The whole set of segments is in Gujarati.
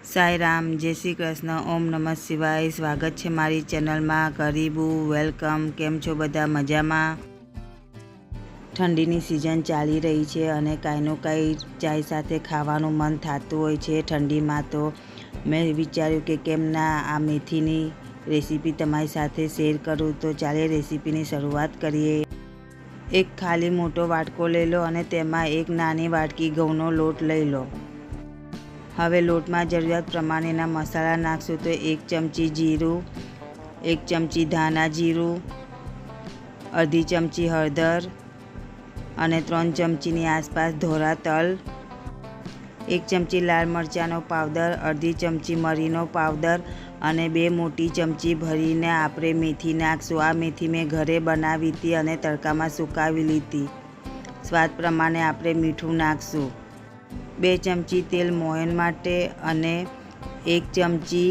સાઈ રામ, જય શ્રી કૃષ્ણ, ઓમ નમઃ શિવાય। સ્વાગત છે મારી ચેનલમાં। ગરીબું વેલકમ। કેમ છો બધા? મજામાં? ઠંડીની સિઝન ચાલી રહી છે અને કાંઈનું કાંઈ ચાય સાથે ખાવાનું મન થતું હોય છે ઠંડીમાં। તો મેં વિચાર્યું કે કેમ ના આ મેથીની રેસીપી તમારી સાથે શેર કરું। તો ચાલે રેસીપીની શરૂઆત કરીએ। એક ખાલી મોટો વાટકો લઈ લો અને તેમાં એક નાની વાટકી ઘઉંનો લોટ લઈ લો। હવે લોટમાં જરૂરિયાત પ્રમાણેના મસાલા નાખશું। તો 1 ચમચી જીરું, 1 ચમચી ધાણા જીરું, અડધી ચમચી હળદર અને 3 ચમચીની આસપાસ ધોળા તલ, 1 ચમચી લાલ મરચાંનો પાવડર, અડધી ચમચી મરીનો પાવડર અને 2 મોટી ચમચી ભરીને આપણે મેથી નાખશું। આ મેથી મેં ઘરે બનાવી હતી અને તડકામાં સુકાવી લીધી। સ્વાદ પ્રમાણે આપણે મીઠું નાખશું। 2 ચમચી તેલ મોયણ માટે અને 1 ચમચી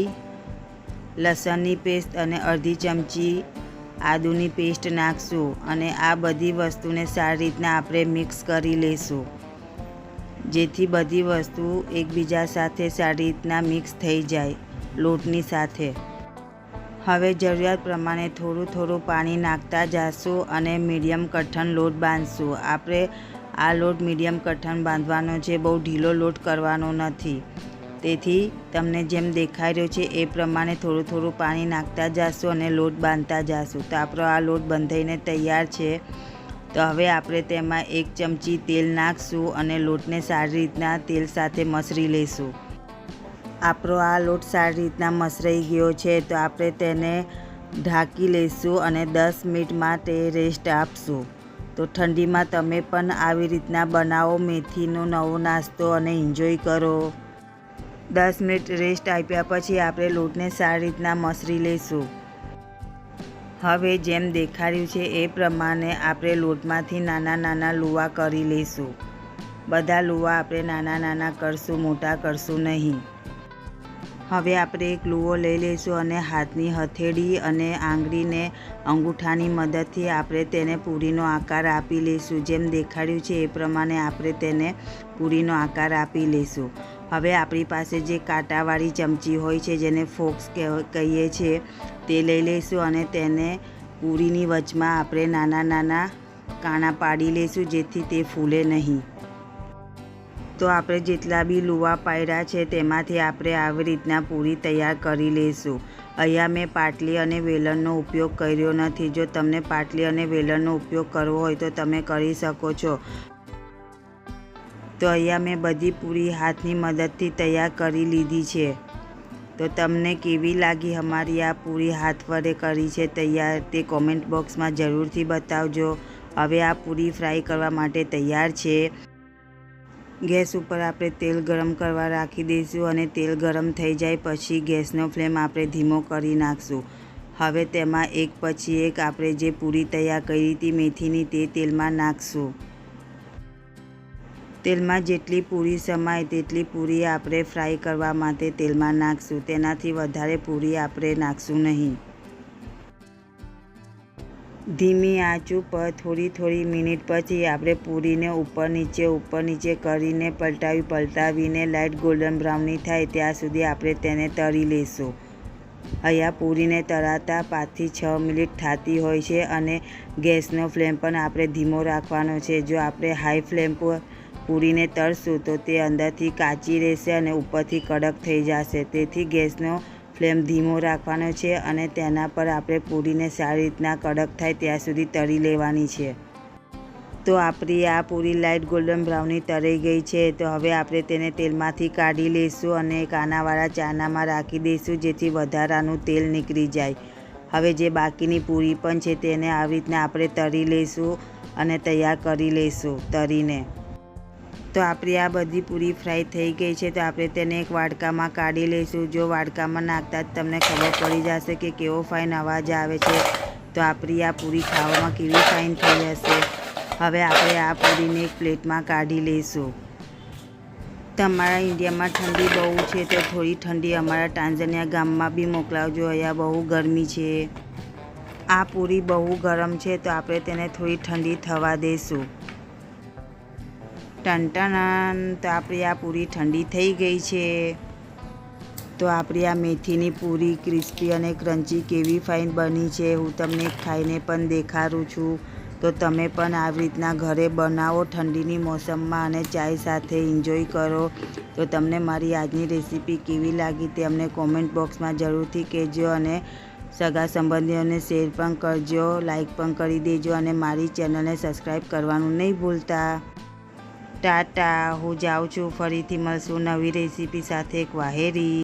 લસણની પેસ્ટ અને અડધી ચમચી આદુની પેસ્ટ નાખશું અને આ બધી વસ્તુને સારી રીતના આપણે મિક્સ કરી લઈશું, જેથી બધી વસ્તુ એકબીજા સાથે સારી રીતના મિક્સ થઈ જાય લોટની સાથે। હવે જરૂરિયાત પ્રમાણે થોડું થોડું પાણી નાખતા જઈશું અને મીડિયમ કઠણ લોટ બાંધશું। આપણે આ લોટ મીડિયમ કઠણ બાંધવાનો છે, બહુ ઢીલો લોટ કરવાનો નથી। તેથી તમને જેમ દેખાઈ રહ્યો છે એ પ્રમાણે થોડું થોડું પાણી નાખતા જઈશું અને લોટ બાંધતા જઈશું। તો આપણો આ લોટ બંધાઈને તૈયાર છે। તો હવે આપણે તેમાં 1 ચમચી તેલ નાખશું અને લોટને સારી રીતના તેલ સાથે મસળી લઈશું। આપણો આ લોટ સારી રીતના મસળાઈ ગયો છે તો આપણે તેને ઢાંકી લઈશું અને 10 મિનિટ માટે રેસ્ટ આપશું। તો ઠંડીમાં તમે પણ આવી રીતના બનાવો મેથીનો નવો નાસ્તો અને એન્જોય કરો। 10 મિનિટ રેસ્ટ આપ્યા પછી આપણે લોટને સારી રીતના મસળી લઈશું। હવે જેમ દેખાડ્યું છે એ પ્રમાણે આપણે લોટમાંથી નાના નાના લુવા કરી લઈશું। બધા લુવા આપણે નાના નાના કરશું, મોટા કરશું નહીં। હવે આપણે એક લુવો લઈ લઈશું અને હાથની હથેળી અને આંગળીને અંગૂઠાની મદદથી આપણે તેને પૂરીનો આકાર આપી લઈશું। જેમ દેખાડ્યું છે એ પ્રમાણે આપણે તેને પૂરીનો આકાર આપી લઈશું। હવે આપણી પાસે જે કાંટાવાળી ચમચી હોય છે, જેને ફોક્સ કહીએ છીએ, તે લઈ લઈશું અને તેને પૂરીની વચમાં આપણે નાના નાના કાણા પાડી લઈશું, જેથી તે ફૂલે નહીં। તો આપણે જેટલા બી લુવા પાડ્યા છે તેમાંથી આપણે આવી રીતના પૂરી તૈયાર કરી લઈશું। અહીંયા મેં પાટલી અને વેલણનો ઉપયોગ કર્યો નથી। જો તમને પાટલી અને વેલણનો ઉપયોગ કરવો હોય તો તમે કરી શકો છો। તો અહીંયા મેં બધી પૂરી હાથની મદદથી તૈયાર કરી લીધી છે। તો તમને કેવી લાગી અમારી આ પૂરી હાથ વડે કરી છે તૈયાર, તે કોમેન્ટ બોક્સમાં જરૂરથી બતાવજો। હવે આ પૂરી ફ્રાય કરવા માટે તૈયાર છે। ગેસ ઉપર આપણે તેલ ગરમ કરવા રાખી દઈશું અને તેલ ગરમ થઈ જાય પછી ગેસનો ફ્લેમ આપણે ધીમો કરી નાખશું। હવે તેમાં એક પછી એક આપણે જે પૂરી તૈયાર કરી હતી મેથીની તે તેલમાં નાખશું। તેલમાં જેટલી પૂરી સમાય તેટલી પૂરી આપણે ફ્રાય કરવા માટે તેલમાં નાખશું। તેનાથી વધારે પૂરી આપણે નાખશું નહીં। ધીમી આંચ ઉપર થોડી મિનિટ પછી આપણે પૂરીને ઉપર નીચે કરીને પલટાવીને લાઇટ ગોલ્ડન બ્રાઉનની થાય ત્યાં સુધી આપણે તેને તળી લઈશું। અહીંયા પૂરીને તળાતા 5 થી 6 મિનિટ થતી હોય છે અને ગેસનો ફ્લેમ પણ આપણે ધીમો રાખવાનો છે। જો આપણે હાઈ ફ્લેમ પર પૂરીને તળશું તો તે અંદરથી કાચી રહેશે અને ઉપરથી કડક થઈ જશે। તેથી ગેસનો ફ્લેમ ધીમો રાખવાનો છે અને તેના પર આપણે પૂરીને સારી રીતના કડક થાય ત્યાં સુધી તળી લેવાની છે। તો આપણી આ પૂરી લાઇટ ગોલ્ડન બ્રાઉનની તળાઈ ગઈ છે। તો હવે આપણે તેને તેલમાંથી કાઢી લઈશું અને કાનાવાળા ચાનામાં રાખી દઈશું, જેથી વધારાનું તેલ નીકળી જાય। હવે જે બાકીની પૂરી પણ છે તેને આવી રીતના આપણે તળી લઈશું અને તૈયાર કરી લઈશું તળીને। તો આપણી આ બધી પૂરી ફ્રાય થઈ ગઈ છે તો આપણે તેને એક વાડકામાં કાઢી લઈશું। જો વાડકામાં નાખતા જ તમને ખબર પડી જશે કે કેવો ફાઇન અવાજ આવે છે, તો આપણી આ પૂરી ખાવામાં કેવી ફાઇન થઈ હશે। હવે આપણે આ પૂરીને એક પ્લેટમાં કાઢી લઈશું। તમારા ઇન્ડિયામાં ઠંડી બહુ છે તો થોડી ઠંડી અમારા ટાંઝાનિયા ગામમાં બી મોકલાવજો। અહીંયા બહુ ગરમી છે। આ પૂરી બહુ ગરમ છે તો આપણે તેને થોડી ઠંડી થવા દઈશું। ટન તો આપણી આ પૂરી ઠંડી થઈ ગઈ છે। તો આપણી આ મેથીની પૂરી ક્રિસ્પી અને ક્રન્ચી કેવી ફાઇન બની છે હું તમને ખાઈને પણ દેખાડું છું. તો તમે પણ આવી રીતના ઘરે બનાવો ઠંડીની મોસમમાં અને ચાય સાથે એન્જોય કરો. તો તમને મારી આજની રેસીપી કેવી લાગી તે અમને કોમેન્ટ બોક્સમાં જરૂરથી કહેજો અને સગા સંબંધીઓને શેર પણ કરજો, લાઈક પણ કરી દેજો અને મારી ચેનલને સબસ્ક્રાઈબ કરવાનું નહીં ભૂલતા. ટાટા, હું જાઉં છું. ફરીથી મળશું નવી રેસીપી સાથે એક વાહેરી.